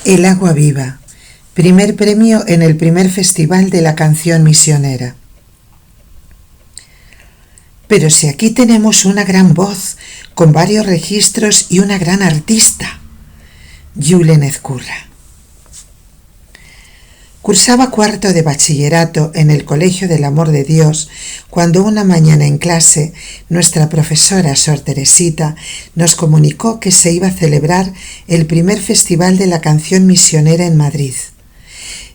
El agua viva, primer premio en el primer Festival de la Canción Misionera. Pero si aquí tenemos una gran voz, con varios registros y una gran artista. Julen Ezcurra. Cursaba cuarto de bachillerato en el Colegio del Amor de Dios cuando una mañana en clase nuestra profesora Sor Teresita nos comunicó que se iba a celebrar el primer Festival de la Canción Misionera en Madrid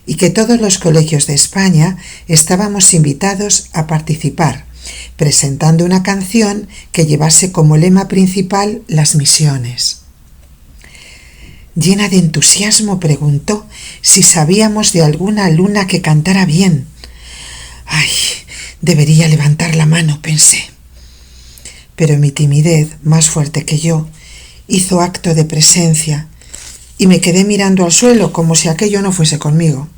y que todos los colegios de España estábamos invitados a participar, presentando una canción que llevase como lema principal las misiones. Llena de entusiasmo preguntó si sabíamos de alguna alumna que cantara bien. ¡Ay! Debería levantar la mano, pensé. Pero mi timidez, más fuerte que yo, hizo acto de presencia y me quedé mirando al suelo como si aquello no fuese conmigo.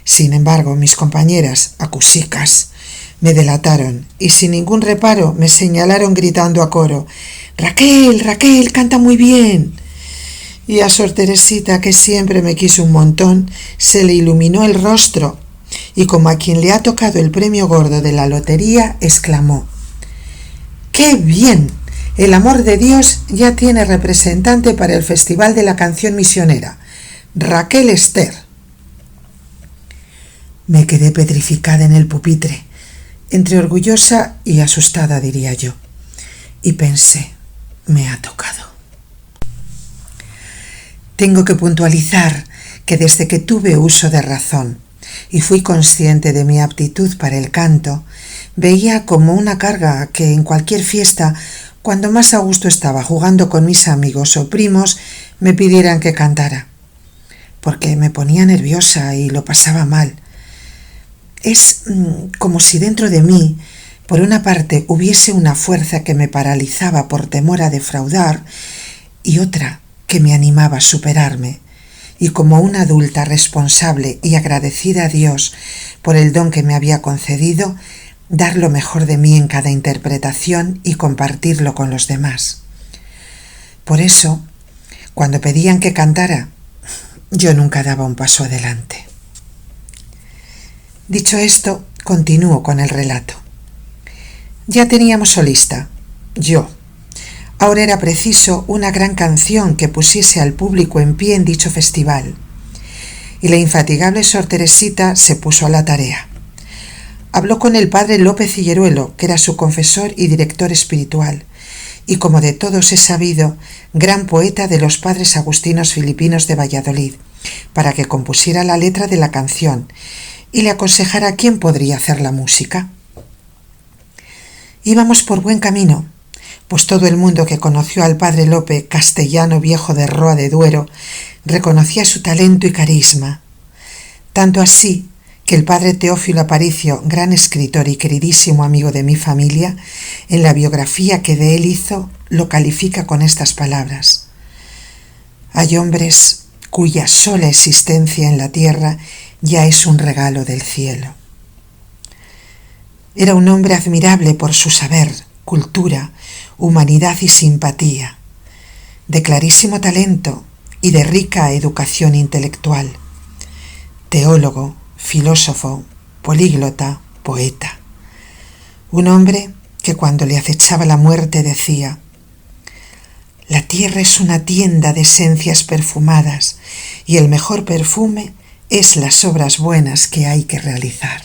Sin embargo, mis compañeras, acusicas, me delataron y sin ningún reparo me señalaron gritando a coro: «Raquel, Raquel, canta muy bien». Y a Sor Teresita, que siempre me quiso un montón, se le iluminó el rostro y como a quien le ha tocado el premio gordo de la lotería, exclamó: «¡Qué bien! El Amor de Dios ya tiene representante para el Festival de la Canción Misionera, Raquel Ester». Me quedé petrificada en el pupitre, entre orgullosa y asustada, diría yo, y pensé: me ha tocado. Tengo que puntualizar que desde que tuve uso de razón y fui consciente de mi aptitud para el canto, veía como una carga que en cualquier fiesta, cuando más a gusto estaba jugando con mis amigos o primos, me pidieran que cantara, porque me ponía nerviosa y lo pasaba mal. Es como si dentro de mí, por una parte, hubiese una fuerza que me paralizaba por temor a defraudar y otra que me animaba a superarme, y como una adulta responsable y agradecida a Dios por el don que me había concedido, dar lo mejor de mí en cada interpretación y compartirlo con los demás. Por eso, cuando pedían que cantara, yo nunca daba un paso adelante. Dicho esto, continúo con el relato. Ya teníamos solista, yo. Ahora era preciso una gran canción que pusiese al público en pie en dicho festival. Y la infatigable Sor Teresita se puso a la tarea. Habló con el padre López Higueruelo, que era su confesor y director espiritual, y como de todos es sabido, gran poeta de los padres agustinos filipinos de Valladolid, para que compusiera la letra de la canción y le aconsejara quién podría hacer la música. Íbamos por buen camino, pues todo el mundo que conoció al padre Lope, castellano viejo de Roa de Duero, reconocía su talento y carisma. Tanto así que el padre Teófilo Aparicio, gran escritor y queridísimo amigo de mi familia, en la biografía que de él hizo, lo califica con estas palabras: «Hay hombres cuya sola existencia en la tierra ya es un regalo del cielo». Era un hombre admirable por su saber, cultura, humanidad y simpatía, de clarísimo talento y de rica educación intelectual, teólogo, filósofo, políglota, poeta. Un hombre que cuando le acechaba la muerte decía: «La tierra es una tienda de esencias perfumadas y el mejor perfume es las obras buenas que hay que realizar».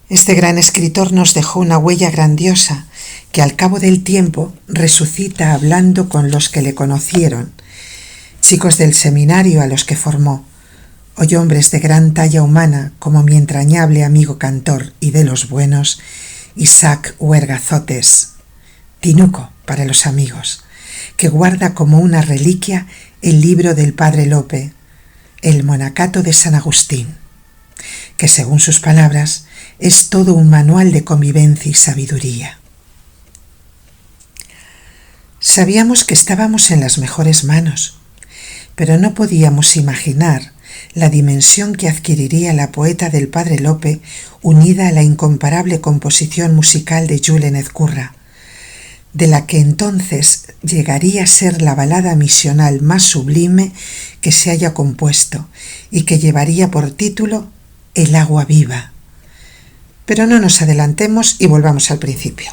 Este gran escritor nos dejó una huella grandiosa que al cabo del tiempo resucita hablando con los que le conocieron, chicos del seminario a los que formó, hoy hombres de gran talla humana como mi entrañable amigo cantor y de los buenos, Isaac Huergazotes, Tinuco para los amigos, que guarda como una reliquia el libro del padre Lope, El Monacato de San Agustín, que según sus palabras es todo un manual de convivencia y sabiduría. Sabíamos que estábamos en las mejores manos, pero no podíamos imaginar la dimensión que adquiriría la poeta del padre Lope unida a la incomparable composición musical de Julen Ezcurra, de la que entonces llegaría a ser la balada misional más sublime que se haya compuesto y que llevaría por título El agua viva. Pero no nos adelantemos y volvamos al principio.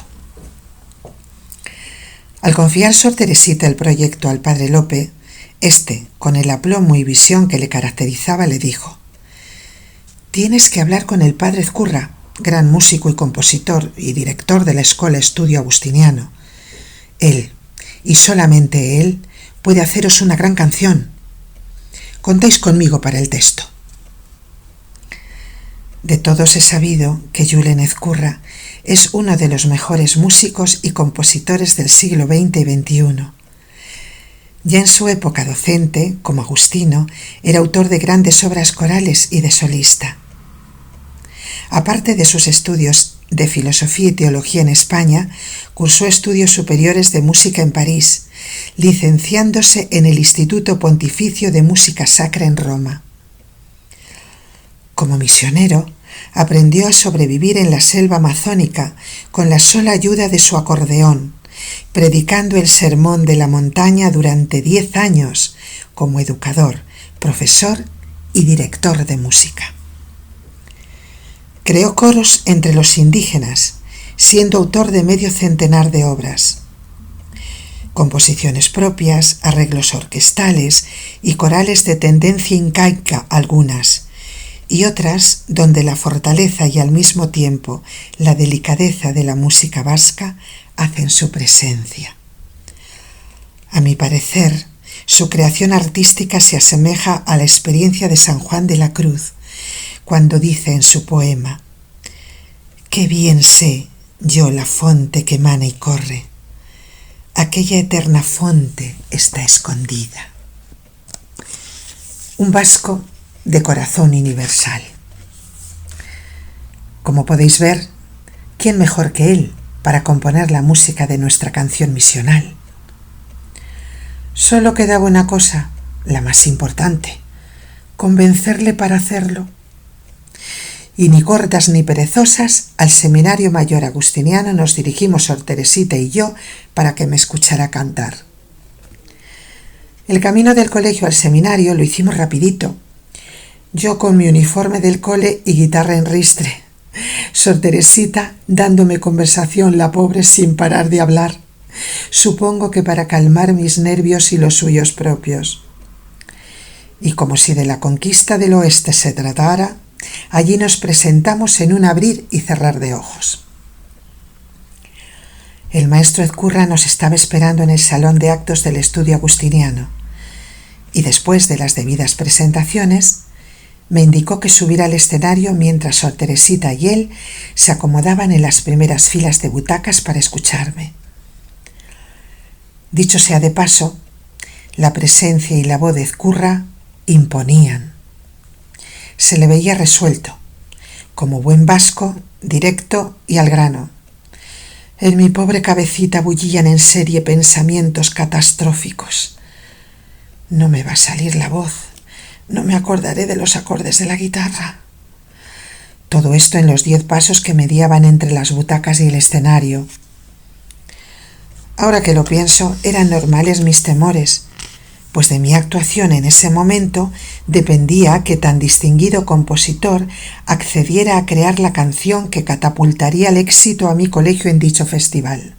Al confiar Sor Teresita el proyecto al padre Lope, con el aplomo y visión que le caracterizaba, le dijo: «Tienes que hablar con el padre Ezcurra, gran músico y compositor y director de la Escola Estudio Agustiniano. Él, y solamente él, puede haceros una gran canción. Contáis conmigo para el texto». De todos he sabido que Julen Ezcurra es uno de los mejores músicos y compositores del siglo XX y XXI. Ya en su época docente, como agustino, era autor de grandes obras corales y de solista. Aparte de sus estudios de filosofía y teología en España, cursó estudios superiores de música en París, licenciándose en el Instituto Pontificio de Música Sacra en Roma. Como misionero, aprendió a sobrevivir en la selva amazónica con la sola ayuda de su acordeón, predicando el sermón de la montaña durante 10 años como educador, profesor y director de música. Creó coros entre los indígenas, siendo autor de medio centenar de obras. Composiciones propias, arreglos orquestales y corales de tendencia incaica algunas, y otras donde la fortaleza y al mismo tiempo la delicadeza de la música vasca hacen su presencia. A mi parecer, su creación artística se asemeja a la experiencia de San Juan de la Cruz, cuando dice en su poema: «Qué bien sé yo la fonte que emana y corre, aquella eterna fonte está escondida». Un vasco de corazón universal. Como podéis ver, ¿quién mejor que él para componer la música de nuestra canción misional? Solo quedaba una cosa, la más importante: convencerle para hacerlo. Y ni cortas ni perezosas, al Seminario Mayor Agustiniano nos dirigimos Sor Teresita y yo para que me escuchara cantar. El camino del colegio al seminario lo hicimos rapidito. Yo con mi uniforme del cole y guitarra en ristre. Sor Teresita dándome conversación, la pobre, sin parar de hablar. Supongo que para calmar mis nervios y los suyos propios. Y como si de la conquista del oeste se tratara, allí nos presentamos en un abrir y cerrar de ojos. El maestro Ezcurra nos estaba esperando en el salón de actos del estudio agustiniano, y después de las debidas presentaciones, me indicó que subiera al escenario mientras Sor Teresita y él se acomodaban en las primeras filas de butacas para escucharme. Dicho sea de paso, la presencia y la voz de Ezcurra imponían. Se le veía resuelto, como buen vasco, directo y al grano. En mi pobre cabecita bullían en serie pensamientos catastróficos. No me va a salir la voz. No me acordaré de los acordes de la guitarra. Todo esto en los 10 pasos que mediaban entre las butacas y el escenario. Ahora que lo pienso, eran normales mis temores, pues de mi actuación en ese momento dependía que tan distinguido compositor accediera a crear la canción que catapultaría el éxito a mi colegio en dicho festival.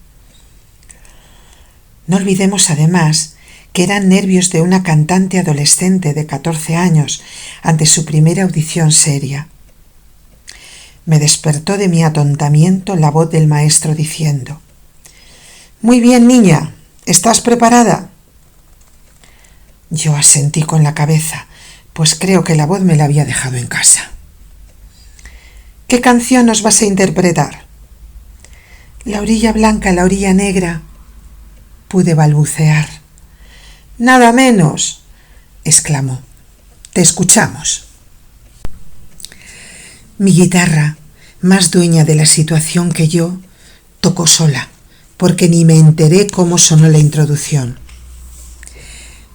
No olvidemos además que eran nervios de una cantante adolescente de 14 años ante su primera audición seria. Me despertó de mi atontamiento la voz del maestro diciendo: «Muy bien, niña, ¿estás preparada?». Yo asentí con la cabeza, pues creo que la voz me la había dejado en casa. «¿Qué canción nos vas a interpretar?». «La orilla blanca, la orilla negra», pude balbucear. «Nada menos», exclamó. «Te escuchamos». Mi guitarra, más dueña de la situación que yo, tocó sola, porque ni me enteré cómo sonó la introducción.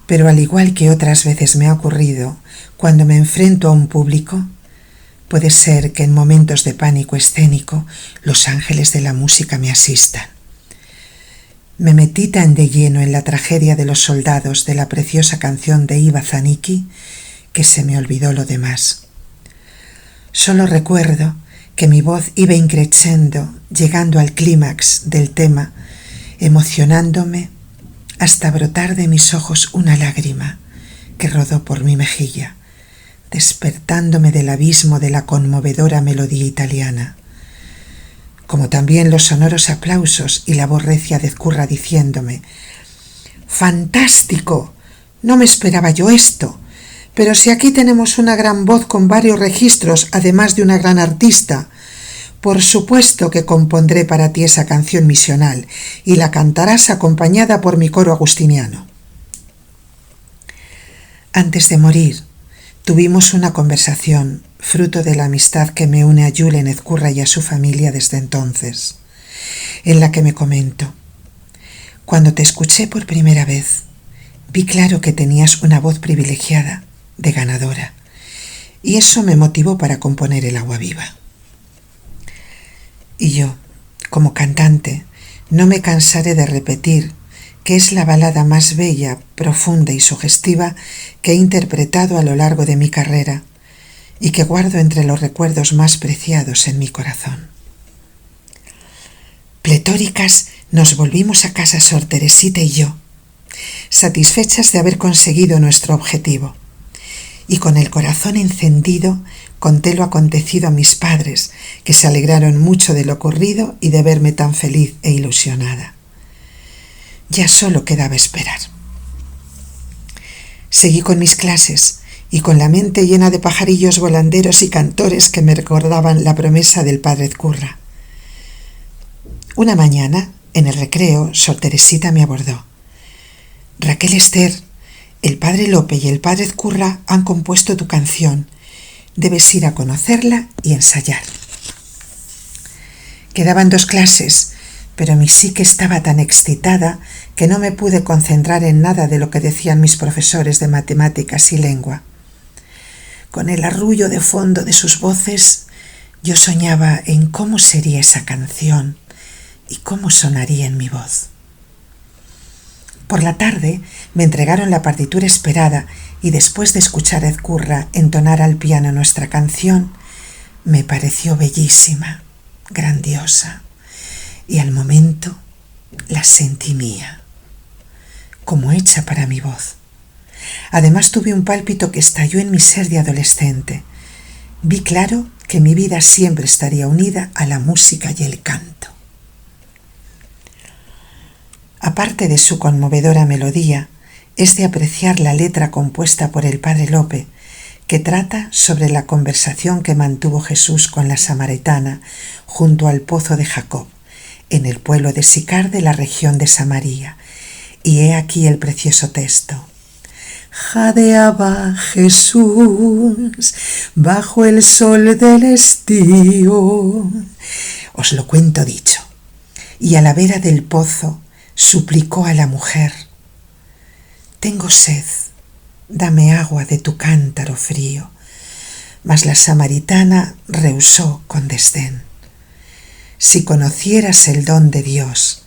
Pero al igual que otras veces me ha ocurrido, cuando me enfrento a un público, puede ser que en momentos de pánico escénico los ángeles de la música me asistan. me metí tan de lleno en la tragedia de los soldados de la preciosa canción de Iva Zanicki que se me olvidó lo demás. Solo recuerdo que mi voz iba increciendo, llegando al clímax del tema, emocionándome hasta brotar de mis ojos una lágrima que rodó por mi mejilla, despertándome del abismo de la conmovedora melodía italiana, como también los sonoros aplausos y la voz recia de Ezcurra diciéndome: ¡fantástico! No me esperaba yo esto, pero si aquí tenemos una gran voz con varios registros, además de una gran artista, por supuesto que compondré para ti esa canción misional y la cantarás acompañada por mi coro agustiniano. Antes de morir, tuvimos una conversación, fruto de la amistad que me une a Julen Ezcurra y a su familia desde entonces, en la que me comento: cuando te escuché por primera vez, vi claro que tenías una voz privilegiada, de ganadora, y eso me motivó para componer El agua viva. Y yo, como cantante, no me cansaré de repetir que es la balada más bella, profunda y sugestiva que he interpretado a lo largo de mi carrera y que guardo entre los recuerdos más preciados en mi corazón. Pletóricas nos volvimos a casa Sor Teresita y yo, satisfechas de haber conseguido nuestro objetivo, y con el corazón encendido conté lo acontecido a mis padres, que se alegraron mucho de lo ocurrido y de verme tan feliz e ilusionada. Ya solo quedaba esperar. Seguí con mis clases y con la mente llena de pajarillos volanderos y cantores que me recordaban la promesa del padre Ezcurra. Una mañana, en el recreo, Sor Teresita me abordó. «Raquel Ester, el padre Lope y el padre Ezcurra han compuesto tu canción. Debes ir a conocerla y ensayar». Quedaban 2 clases, pero mi psique estaba tan excitada que no me pude concentrar en nada de lo que decían mis profesores de matemáticas y lengua. Con el arrullo de fondo de sus voces, yo soñaba en cómo sería esa canción y cómo sonaría en mi voz. Por la tarde me entregaron la partitura esperada y después de escuchar a Ezcurra entonar al piano nuestra canción, me pareció bellísima, grandiosa, y al momento la sentí mía, como hecha para mi voz. Además tuve un pálpito que estalló en mi ser de adolescente. Vi claro que mi vida siempre estaría unida a la música y el canto. Aparte de su conmovedora melodía, es de apreciar la letra compuesta por el padre Lope, que trata sobre la conversación que mantuvo Jesús con la samaritana junto al pozo de Jacob, en el pueblo de Sicar de la región de Samaria. Y he aquí el precioso texto. Jadeaba Jesús bajo el sol del estío. Os lo cuento dicho. Y a la vera del pozo suplicó a la mujer: «Tengo sed, dame agua de tu cántaro frío». Mas la samaritana rehusó con desdén. Si conocieras el don de Dios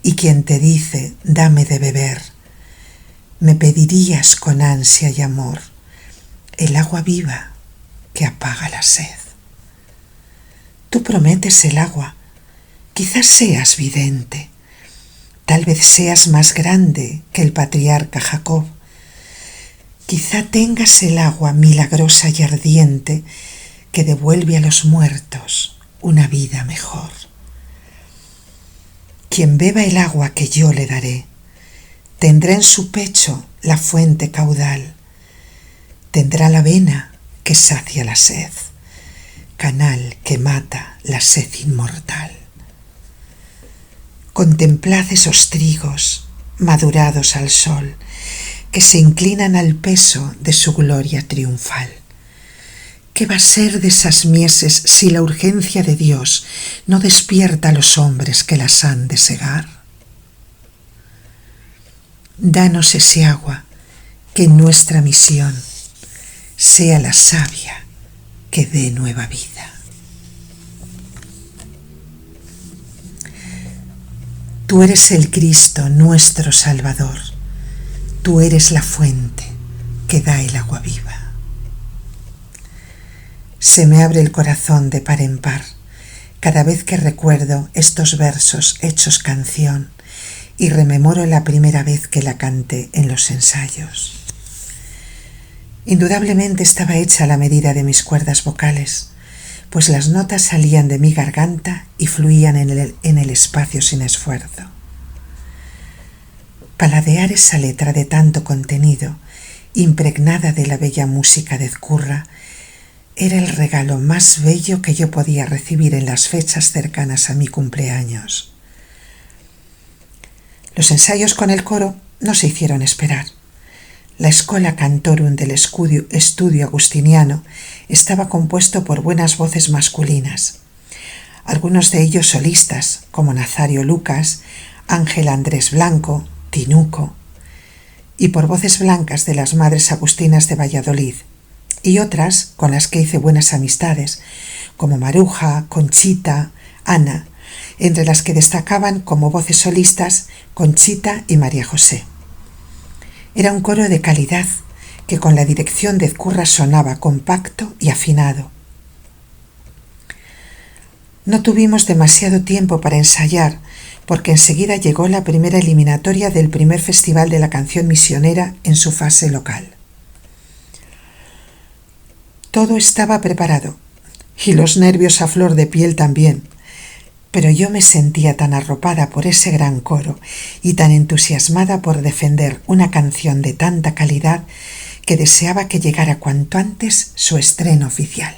y quien te dice dame de beber, me pedirías con ansia y amor el agua viva que apaga la sed. Tú prometes el agua, quizás seas vidente, tal vez seas más grande que el patriarca Jacob, quizá tengas el agua milagrosa y ardiente que devuelve a los muertos una vida mejor. Quien beba el agua que yo le daré, tendrá en su pecho la fuente caudal, tendrá la vena que sacia la sed, canal que mata la sed inmortal. Contemplad esos trigos madurados al sol, que se inclinan al peso de su gloria triunfal. ¿Qué va a ser de esas mieses si la urgencia de Dios no despierta a los hombres que las han de segar? Danos ese agua, que en nuestra misión sea la savia que dé nueva vida. Tú eres el Cristo, nuestro Salvador. Tú eres la fuente que da el agua viva. Se me abre el corazón de par en par cada vez que recuerdo estos versos hechos canción y rememoro la primera vez que la canté en los ensayos. Indudablemente estaba hecha a la medida de mis cuerdas vocales, pues las notas salían de mi garganta y fluían en el espacio sin esfuerzo. Paladear esa letra de tanto contenido, impregnada de la bella música de Ezcurra, era el regalo más bello que yo podía recibir en las fechas cercanas a mi cumpleaños. Los ensayos con el coro no se hicieron esperar. La Schola Cantorum del Estudio Agustiniano estaba compuesto por buenas voces masculinas, algunos de ellos solistas, como Nazario Lucas, Ángel Andrés Blanco, Tinuco, y por voces blancas de las Madres Agustinas de Valladolid, y otras con las que hice buenas amistades, como Maruja, Conchita, Ana, entre las que destacaban como voces solistas Conchita y María José. Era un coro de calidad que con la dirección de Ezcurra sonaba compacto y afinado. No tuvimos demasiado tiempo para ensayar, porque enseguida llegó la primera eliminatoria del primer Festival de la Canción Misionera en su fase local. Todo estaba preparado, y los nervios a flor de piel también, pero yo me sentía tan arropada por ese gran coro y tan entusiasmada por defender una canción de tanta calidad que deseaba que llegara cuanto antes su estreno oficial.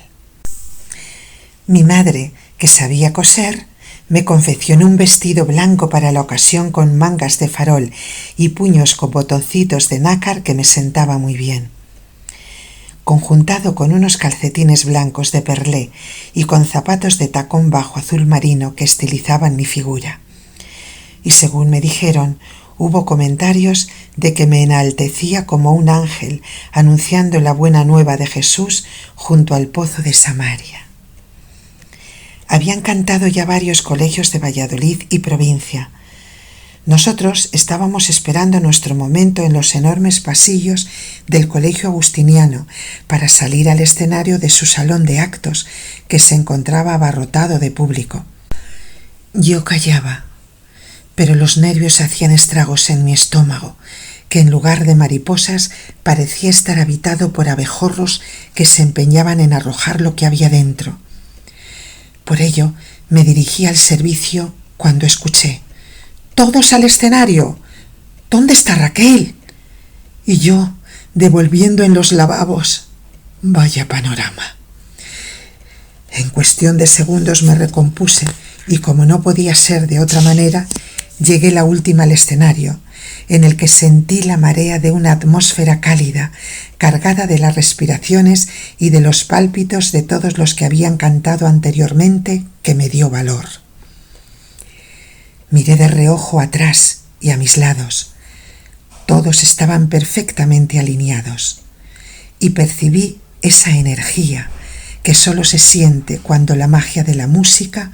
Mi madre, que sabía coser, me confeccionó un vestido blanco para la ocasión con mangas de farol y puños con botoncitos de nácar que me sentaba muy bien. Conjuntado con unos calcetines blancos de perlé y con zapatos de tacón bajo azul marino que estilizaban mi figura. Y según me dijeron, hubo comentarios de que me enaltecía como un ángel anunciando la buena nueva de Jesús junto al pozo de Samaria. Habían cantado ya varios colegios de Valladolid y provincia. Nosotros estábamos esperando nuestro momento en los enormes pasillos del Colegio Agustiniano para salir al escenario de su salón de actos, que se encontraba abarrotado de público. Yo callaba, pero los nervios hacían estragos en mi estómago, que en lugar de mariposas parecía estar habitado por abejorros que se empeñaban en arrojar lo que había dentro. Por ello me dirigí al servicio cuando escuché: «¡Todos al escenario! ¿Dónde está Raquel?». Y yo, devolviendo en los lavabos. Vaya panorama. En cuestión de segundos me recompuse y, como no podía ser de otra manera, llegué la última al escenario, en el que sentí la marea de una atmósfera cálida, cargada de las respiraciones y de los pálpitos de todos los que habían cantado anteriormente, que me dio valor. Miré de reojo atrás y a mis lados. Todos estaban perfectamente alineados y percibí esa energía que solo se siente cuando la magia de la música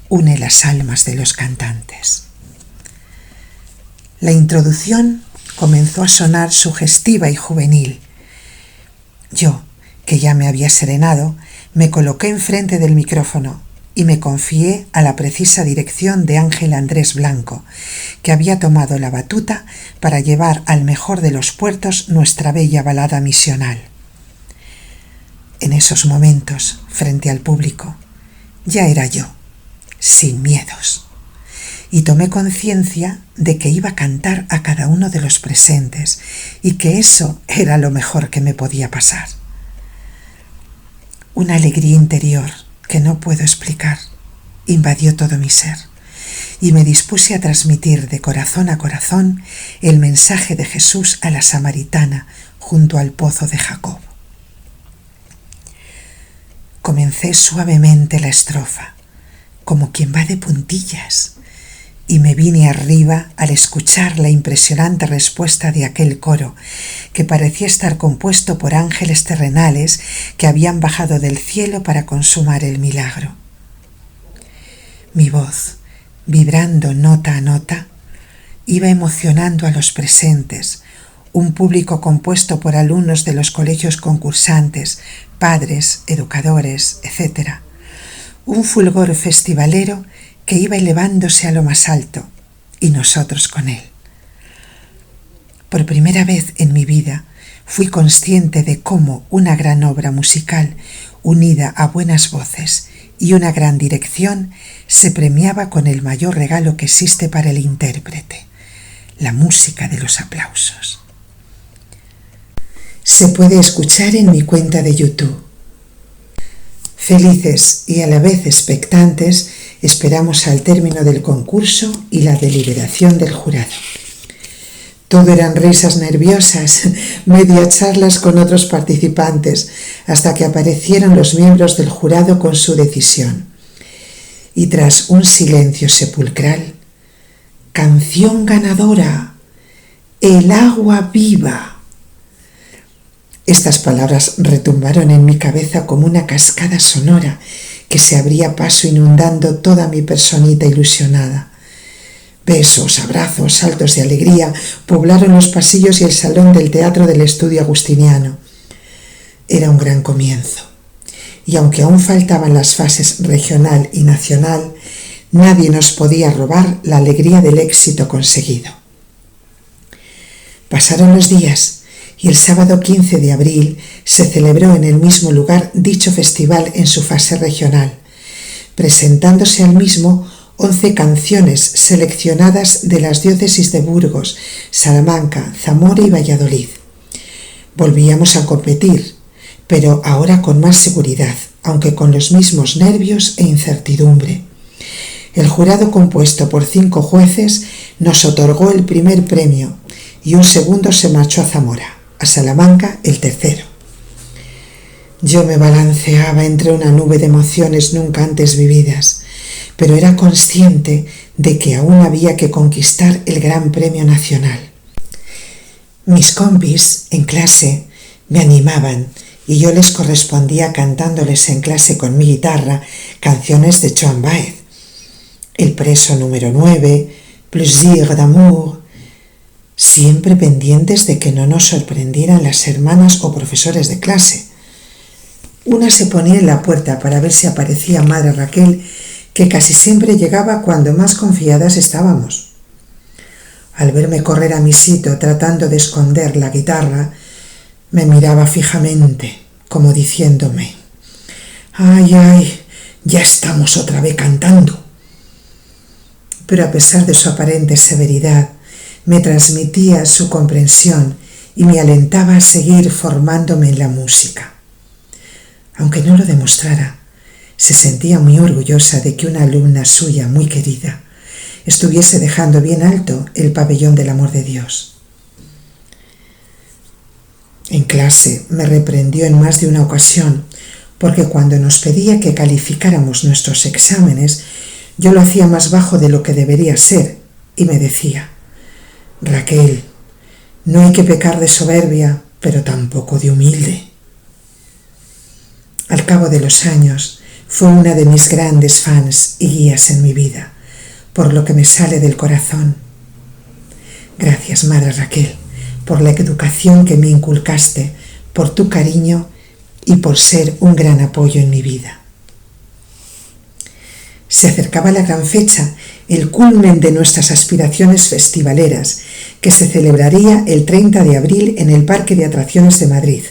une las almas de los cantantes. La introducción comenzó a sonar sugestiva y juvenil. Yo, que ya me había serenado, me coloqué enfrente del micrófono y me confié a la precisa dirección de Ángel Andrés Blanco, que había tomado la batuta para llevar al mejor de los puertos nuestra bella balada misional. En esos momentos, frente al público, ya era yo, sin miedos, y tomé conciencia de que iba a cantar a cada uno de los presentes y que eso era lo mejor que me podía pasar. Una alegría interior que no puedo explicar invadió todo mi ser y me dispuse a transmitir de corazón a corazón el mensaje de Jesús a la samaritana junto al pozo de Jacob. Comencé suavemente la estrofa, como quien va de puntillas, y me vine arriba al escuchar la impresionante respuesta de aquel coro, que parecía estar compuesto por ángeles terrenales que habían bajado del cielo para consumar el milagro. Mi voz, vibrando nota a nota, iba emocionando a los presentes, un público compuesto por alumnos de los colegios concursantes, padres, educadores, etc. Un fulgor festivalero que iba elevándose a lo más alto, y nosotros con él. Por primera vez en mi vida fui consciente de cómo una gran obra musical, unida a buenas voces y una gran dirección, se premiaba con el mayor regalo que existe para el intérprete, la música de los aplausos. Se puede escuchar en mi cuenta de YouTube. Felices y a la vez expectantes, esperamos al término del concurso y la deliberación del jurado. Todo eran risas nerviosas, media charlas con otros participantes, hasta que aparecieron los miembros del jurado con su decisión. Y tras un silencio sepulcral, canción ganadora, El agua viva. Estas palabras retumbaron en mi cabeza como una cascada sonora que se abría paso inundando toda mi personita ilusionada. Besos, abrazos, saltos de alegría poblaron los pasillos y el salón del teatro del estudio agustiniano. Era un gran comienzo, y aunque aún faltaban las fases regional y nacional, nadie nos podía robar la alegría del éxito conseguido. Pasaron los días y el sábado 15 de abril se celebró en el mismo lugar dicho festival en su fase regional, presentándose al mismo 11 canciones seleccionadas de las diócesis de Burgos, Salamanca, Zamora y Valladolid. Volvíamos a competir, pero ahora con más seguridad, aunque con los mismos nervios e incertidumbre. El jurado, compuesto por 5 jueces, nos otorgó el primer premio y un segundo se marchó a Zamora, a Salamanca el tercero. Yo me balanceaba entre una nube de emociones nunca antes vividas, pero era consciente de que aún había que conquistar el Gran Premio Nacional. Mis compis en clase me animaban y yo les correspondía cantándoles en clase con mi guitarra canciones de Joan Baez, El preso número 9, Plaisir d'amour, siempre pendientes de que no nos sorprendieran las hermanas o profesores de clase. Una se ponía en la puerta para ver si aparecía Madre Raquel, que casi siempre llegaba cuando más confiadas estábamos. Al verme correr a mi sitio tratando de esconder la guitarra, me miraba fijamente, como diciéndome: «Ay, ay, ya estamos otra vez cantando». Pero a pesar de su aparente severidad, me transmitía su comprensión y me alentaba a seguir formándome en la música. Aunque no lo demostrara, se sentía muy orgullosa de que una alumna suya muy querida estuviese dejando bien alto el pabellón del amor de Dios. En clase me reprendió en más de una ocasión, porque cuando nos pedía que calificáramos nuestros exámenes, yo lo hacía más bajo de lo que debería ser, y me decía: «Raquel, no hay que pecar de soberbia, pero tampoco de humilde». Al cabo de los años, fue una de mis grandes fans y guías en mi vida, por lo que me sale del corazón. Gracias, Madre Raquel, por la educación que me inculcaste, por tu cariño y por ser un gran apoyo en mi vida. Se acercaba la gran fecha, el culmen de nuestras aspiraciones festivaleras, que se celebraría el 30 de abril en el Parque de Atracciones de Madrid.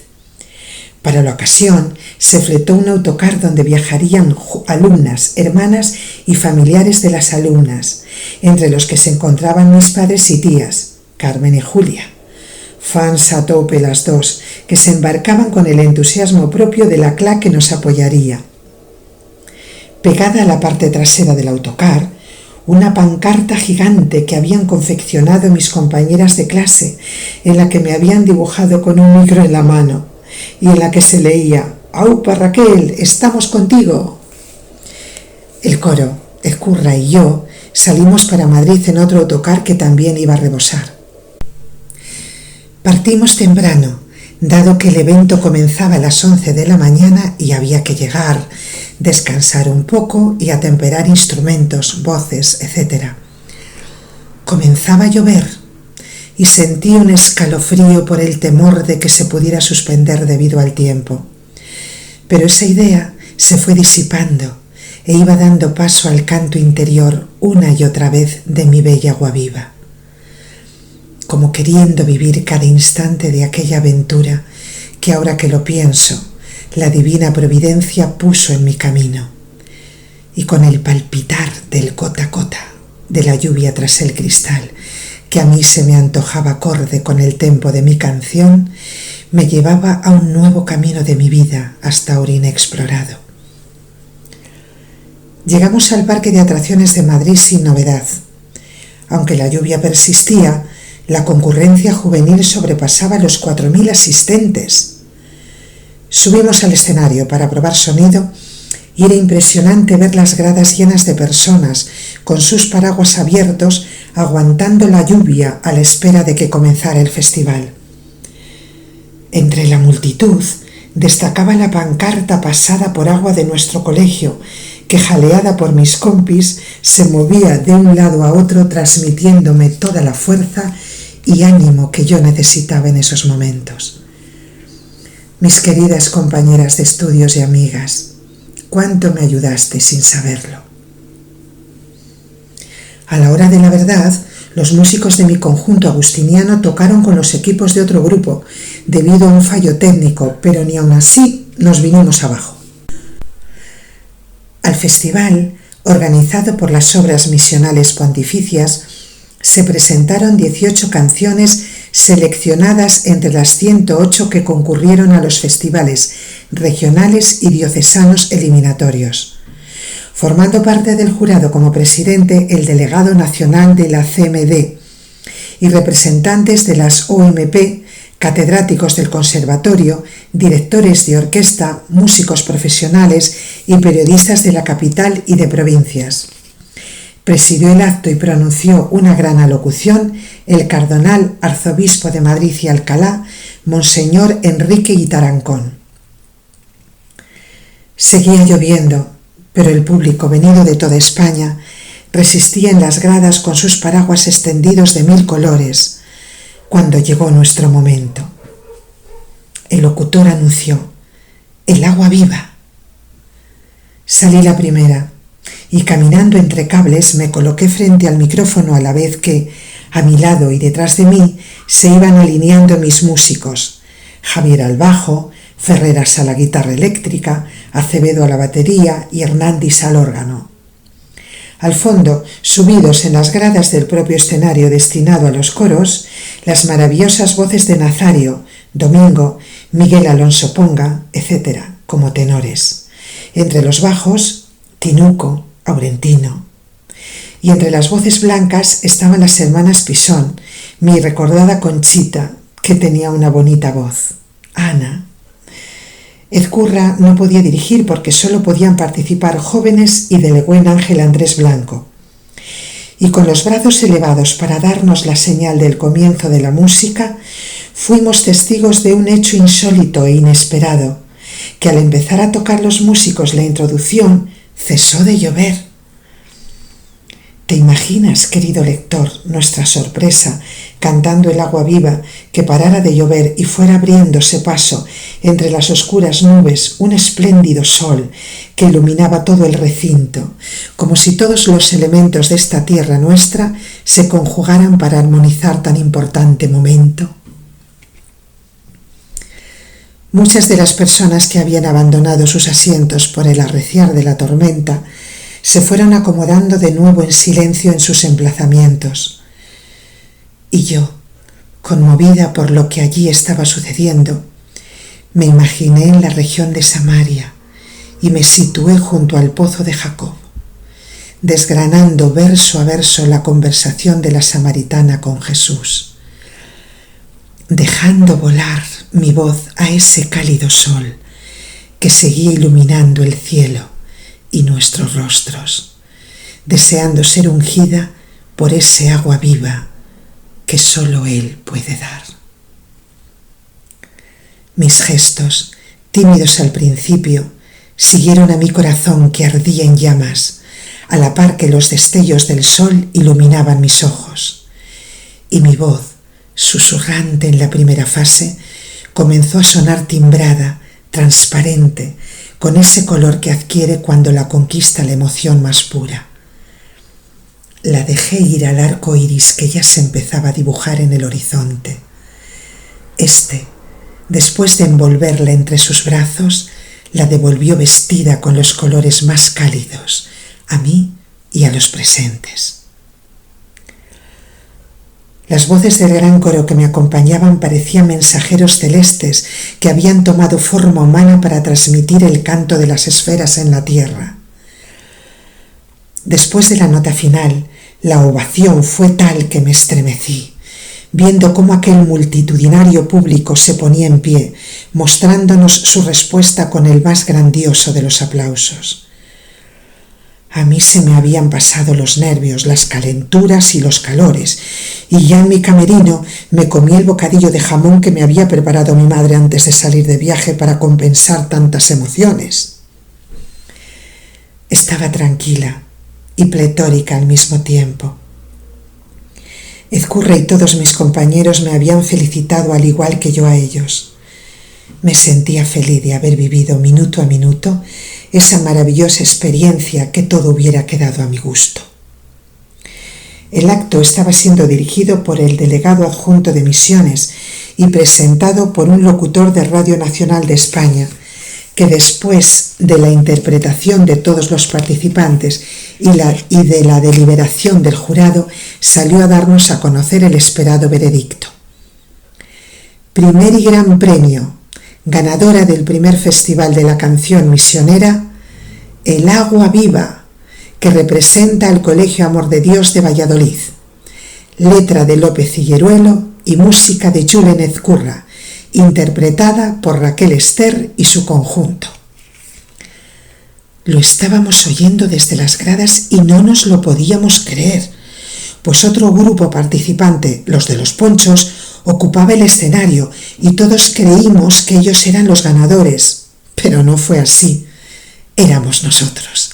Para la ocasión, se fletó un autocar donde viajarían alumnas, hermanas y familiares de las alumnas, entre los que se encontraban mis padres y tías, Carmen y Julia. Fans a tope las dos, que se embarcaban con el entusiasmo propio de la CLA que nos apoyaría. Pegada a la parte trasera del autocar, una pancarta gigante que habían confeccionado mis compañeras de clase, en la que me habían dibujado con un micro en la mano, y en la que se leía: «Aupa Raquel, estamos contigo». El coro, el curra y yo salimos para Madrid en otro autocar que también iba a rebosar. Partimos temprano, dado que el evento comenzaba a las 11 de la mañana y había que llegar, descansar un poco y atemperar instrumentos, voces, etc. Comenzaba a llover y sentí un escalofrío por el temor de que se pudiera suspender debido al tiempo. Pero esa idea se fue disipando e iba dando paso al canto interior una y otra vez de mi bella agua viva, como queriendo vivir cada instante de aquella aventura que, ahora que lo pienso, la divina providencia puso en mi camino. Y con el palpitar del gota a gota de la lluvia tras el cristal, que a mí se me antojaba acorde con el tempo de mi canción, me llevaba a un nuevo camino de mi vida hasta ahora inexplorado. Llegamos al parque de atracciones de Madrid sin novedad. Aunque la lluvia persistía, la concurrencia juvenil sobrepasaba los 4.000 asistentes. Subimos al escenario para probar sonido y era impresionante ver las gradas llenas de personas con sus paraguas abiertos aguantando la lluvia a la espera de que comenzara el festival. Entre la multitud destacaba la pancarta pasada por agua de nuestro colegio, que, jaleada por mis compis, se movía de un lado a otro transmitiéndome toda la fuerza y ánimo que yo necesitaba en esos momentos. Mis queridas compañeras de estudios y amigas, cuánto me ayudaste sin saberlo. A la hora de la verdad, los músicos de mi conjunto agustiniano tocaron con los equipos de otro grupo, debido a un fallo técnico, pero ni aun así nos vinimos abajo. Al festival, organizado por las Obras Misionales Pontificias, se presentaron 18 canciones seleccionadas entre las 108 que concurrieron a los festivales regionales y diocesanos eliminatorios. Formando parte del jurado como presidente el delegado nacional de la CMD y representantes de las OMP, catedráticos del conservatorio, directores de orquesta, músicos profesionales y periodistas de la capital y de provincias. Presidió el acto y pronunció una gran alocución el cardenal arzobispo de Madrid y Alcalá, Monseñor Enrique Guitarancón. Seguía lloviendo, pero el público venido de toda España resistía en las gradas con sus paraguas extendidos de 1000 colores, cuando llegó nuestro momento. El locutor anunció: «El agua viva». Salí la primera y, caminando entre cables, me coloqué frente al micrófono a la vez que, a mi lado y detrás de mí, se iban alineando mis músicos: Javier al bajo, Ferreras a la guitarra eléctrica, Acevedo a la batería y Hernández al órgano. Al fondo, subidos en las gradas del propio escenario destinado a los coros, las maravillosas voces de Nazario, Domingo, Miguel Alonso Ponga, etc., como tenores. Entre los bajos, Tinuco, Aurentino. Y entre las voces blancas estaban las hermanas Pisón, mi recordada Conchita, que tenía una bonita voz, Ana. Ezcurra no podía dirigir porque solo podían participar jóvenes y delegó en Ángel Andrés Blanco. Y con los brazos elevados para darnos la señal del comienzo de la música, fuimos testigos de un hecho insólito e inesperado, que al empezar a tocar los músicos la introducción, cesó de llover. ¿Te imaginas, querido lector, nuestra sorpresa cantando el agua viva, que parara de llover y fuera abriéndose paso entre las oscuras nubes un espléndido sol que iluminaba todo el recinto, como si todos los elementos de esta tierra nuestra se conjugaran para armonizar tan importante momento? Muchas de las personas que habían abandonado sus asientos por el arreciar de la tormenta se fueron acomodando de nuevo en silencio en sus emplazamientos. Y yo, conmovida por lo que allí estaba sucediendo, me imaginé en la región de Samaria y me situé junto al pozo de Jacob, desgranando verso a verso la conversación de la samaritana con Jesús, dejando volar mi voz a ese cálido sol que seguía iluminando el cielo y nuestros rostros, deseando ser ungida por ese agua viva que solo Él puede dar. Mis gestos, tímidos al principio, siguieron a mi corazón que ardía en llamas, a la par que los destellos del sol iluminaban mis ojos. Y mi voz, susurrante en la primera fase, comenzó a sonar timbrada, transparente, con ese color que adquiere cuando la conquista la emoción más pura. La dejé ir al arco iris que ya se empezaba a dibujar en el horizonte. Después de envolverla entre sus brazos, la devolvió vestida con los colores más cálidos, a mí y a los presentes. Las voces del gran coro que me acompañaban parecían mensajeros celestes que habían tomado forma humana para transmitir el canto de las esferas en la tierra. Después de la nota final, la ovación fue tal que me estremecí, viendo cómo aquel multitudinario público se ponía en pie, mostrándonos su respuesta con el más grandioso de los aplausos. A mí se me habían pasado los nervios, las calenturas y los calores, y ya en mi camerino me comí el bocadillo de jamón que me había preparado mi madre antes de salir de viaje para compensar tantas emociones. Estaba tranquila y pletórica al mismo tiempo. Ezcurra y todos mis compañeros me habían felicitado al igual que yo a ellos. Me sentía feliz de haber vivido minuto a minuto esa maravillosa experiencia que todo hubiera quedado a mi gusto. El acto estaba siendo dirigido por el delegado adjunto de Misiones y presentado por un locutor de Radio Nacional de España, que después de la interpretación de todos los participantes y de la deliberación del jurado, salió a darnos a conocer el esperado veredicto. Primer y gran premio, ganadora del primer Festival de la Canción Misionera, El Agua Viva, que representa al Colegio Amor de Dios de Valladolid. Letra de López Higueruelo y música de Julen Ezcurra, interpretada por Raquel Ester y su conjunto. Lo estábamos oyendo desde las gradas y no nos lo podíamos creer, pues otro grupo participante, los de los ponchos, ocupaba el escenario y todos creímos que ellos eran los ganadores, pero no fue así, éramos nosotros.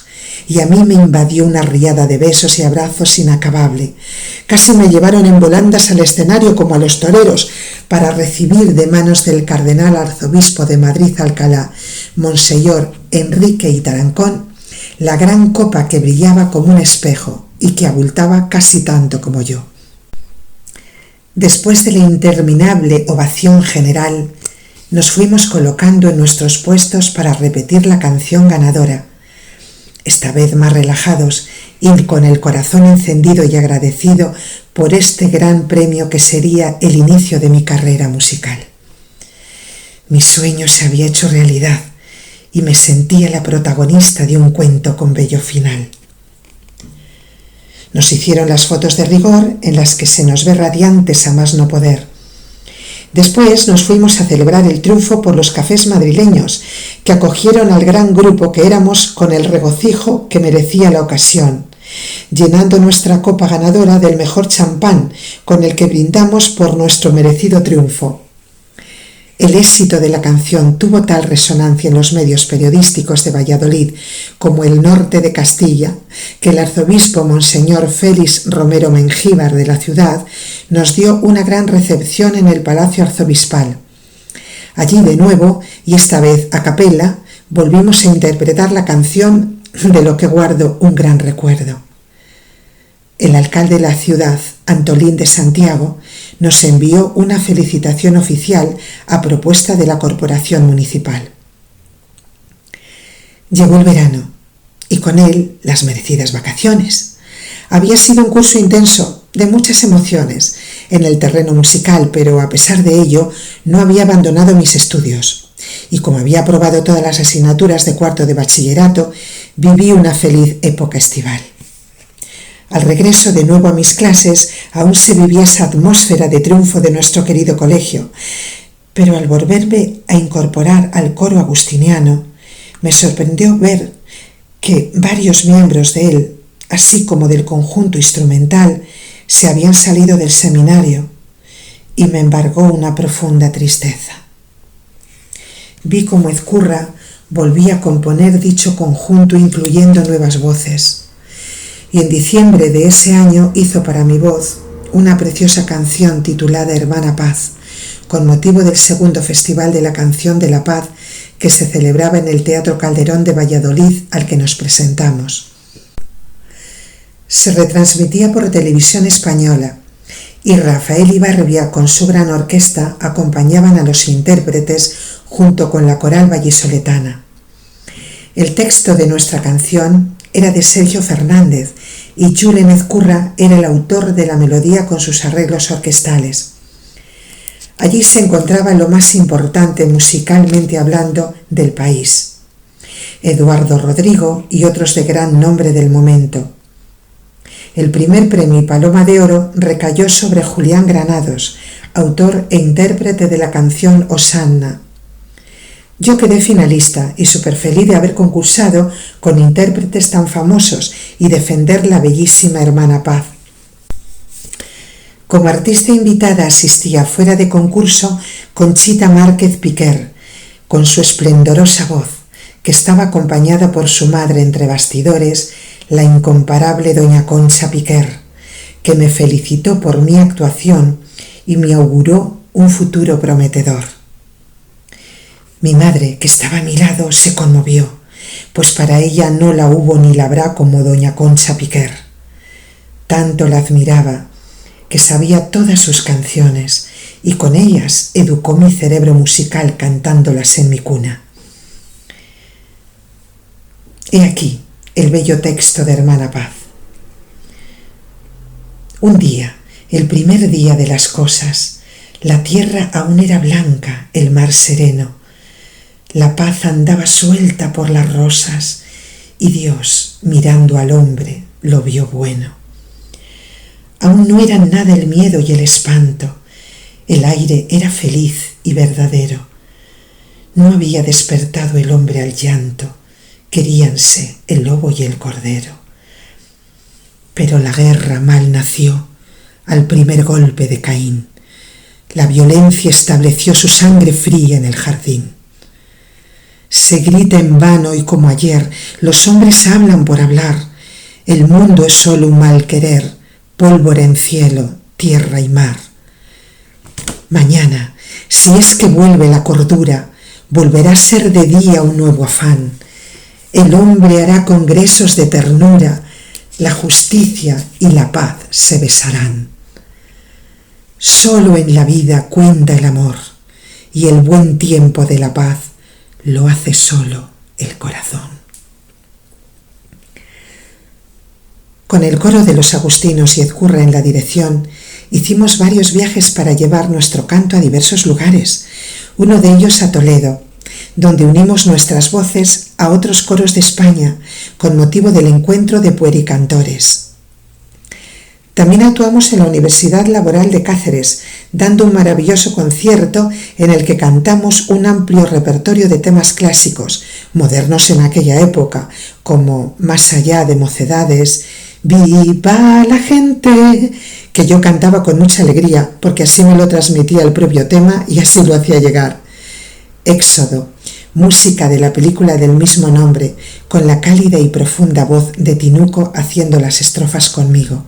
Y a mí me invadió una riada de besos y abrazos inacabable. Casi me llevaron en volandas al escenario como a los toreros para recibir de manos del cardenal arzobispo de Madrid-Alcalá, Monseñor Enrique y Tarancón, la gran copa que brillaba como un espejo y que abultaba casi tanto como yo. Después de la interminable ovación general, nos fuimos colocando en nuestros puestos para repetir la canción ganadora, esta vez más relajados y con el corazón encendido y agradecido por este gran premio que sería el inicio de mi carrera musical. Mi sueño se había hecho realidad y me sentía la protagonista de un cuento con bello final. Nos hicieron las fotos de rigor en las que se nos ve radiantes a más no poder. Después nos fuimos a celebrar el triunfo por los cafés madrileños, que acogieron al gran grupo que éramos con el regocijo que merecía la ocasión, llenando nuestra copa ganadora del mejor champán con el que brindamos por nuestro merecido triunfo. El éxito de la canción tuvo tal resonancia en los medios periodísticos de Valladolid como el norte de Castilla, que el arzobispo Monseñor Félix Romero Mengíbar de la ciudad nos dio una gran recepción en el Palacio Arzobispal. Allí de nuevo, y esta vez a capella, volvimos a interpretar la canción de lo que guardo un gran recuerdo. El alcalde de la ciudad, Antolín de Santiago, nos envió una felicitación oficial a propuesta de la corporación municipal. Llegó el verano y con él las merecidas vacaciones. Había sido un curso intenso, de muchas emociones, en el terreno musical, pero a pesar de ello no había abandonado mis estudios. Y como había aprobado todas las asignaturas de cuarto de bachillerato, viví una feliz época estival. Al regreso de nuevo a mis clases, aún se vivía esa atmósfera de triunfo de nuestro querido colegio, pero al volverme a incorporar al coro agustiniano, me sorprendió ver que varios miembros de él, así como del conjunto instrumental, se habían salido del seminario, y me embargó una profunda tristeza. Vi como Ezcurra, volví a componer dicho conjunto incluyendo nuevas voces. Y en diciembre de ese año hizo para mi voz una preciosa canción titulada Hermana Paz, con motivo del segundo Festival de la Canción de la Paz que se celebraba en el Teatro Calderón de Valladolid, al que nos presentamos. Se retransmitía por Televisión Española y Rafael Ibarribia con su gran orquesta acompañaban a los intérpretes junto con la coral vallisoletana. El texto de nuestra canción era de Sergio Fernández y Julen Ezcurra era el autor de la melodía con sus arreglos orquestales. Allí se encontraba lo más importante musicalmente hablando del país: Eduardo Rodrigo y otros de gran nombre del momento. El primer premio Paloma de Oro recayó sobre Julián Granados, autor e intérprete de la canción Hosanna. Yo quedé finalista y súper feliz de haber concursado con intérpretes tan famosos y defender la bellísima Hermana Paz. Como artista invitada asistía fuera de concurso Conchita Márquez Piquer, con su esplendorosa voz, que estaba acompañada por su madre entre bastidores, la incomparable doña Concha Piquer, que me felicitó por mi actuación y me auguró un futuro prometedor. Mi madre, que estaba a mi lado, se conmovió, pues para ella no la hubo ni la habrá como doña Concha Piquer. Tanto la admiraba, que sabía todas sus canciones y con ellas educó mi cerebro musical cantándolas en mi cuna. He aquí el bello texto de Hermana Paz. Un día, el primer día de las cosas, la tierra aún era blanca, el mar sereno. La paz andaba suelta por las rosas y Dios, mirando al hombre, lo vio bueno. Aún no eran nada el miedo y el espanto. El aire era feliz y verdadero. No había despertado el hombre al llanto. Queríanse el lobo y el cordero. Pero la guerra mal nació al primer golpe de Caín. La violencia estableció su sangre fría en el jardín. Se grita en vano y como ayer, los hombres hablan por hablar. El mundo es solo un mal querer, pólvora en cielo, tierra y mar. Mañana, si es que vuelve la cordura, volverá a ser de día un nuevo afán. El hombre hará congresos de ternura, la justicia y la paz se besarán. Solo en la vida cuenta el amor, y el buen tiempo de la paz lo hace solo el corazón. Con el coro de los agustinos y Ezcurra en la dirección, hicimos varios viajes para llevar nuestro canto a diversos lugares, uno de ellos a Toledo, donde unimos nuestras voces a otros coros de España con motivo del encuentro de puericantores. También actuamos en la Universidad Laboral de Cáceres, dando un maravilloso concierto en el que cantamos un amplio repertorio de temas clásicos, modernos en aquella época, como Más allá de mocedades, Viva la gente, que yo cantaba con mucha alegría, porque así me lo transmitía el propio tema y así lo hacía llegar. Éxodo, música de la película del mismo nombre, con la cálida y profunda voz de Tinuco haciendo las estrofas conmigo.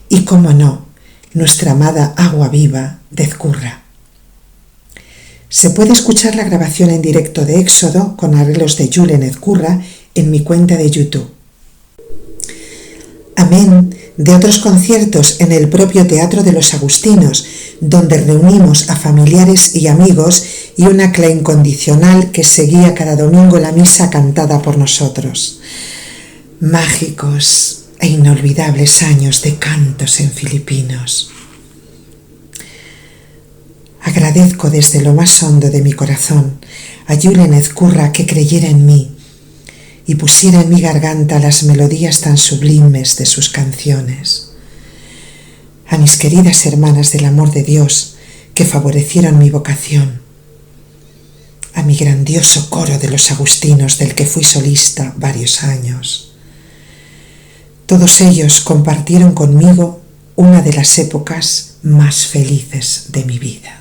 Y cómo no, nuestra amada Agua Viva de Ezcurra. Se puede escuchar la grabación en directo de Éxodo con arreglos de Julen Ezcurra en mi cuenta de YouTube. Amén de otros conciertos en el propio Teatro de los Agustinos, donde reunimos a familiares y amigos y una cla incondicional que seguía cada domingo la misa cantada por nosotros. Mágicos e inolvidables años de cantos en filipinos. Agradezco desde lo más hondo de mi corazón a Julen Ezcurra que creyera en mí y pusiera en mi garganta las melodías tan sublimes de sus canciones. A mis queridas hermanas del amor de Dios que favorecieron mi vocación. A mi grandioso coro de los agustinos del que fui solista varios años. Todos ellos compartieron conmigo una de las épocas más felices de mi vida.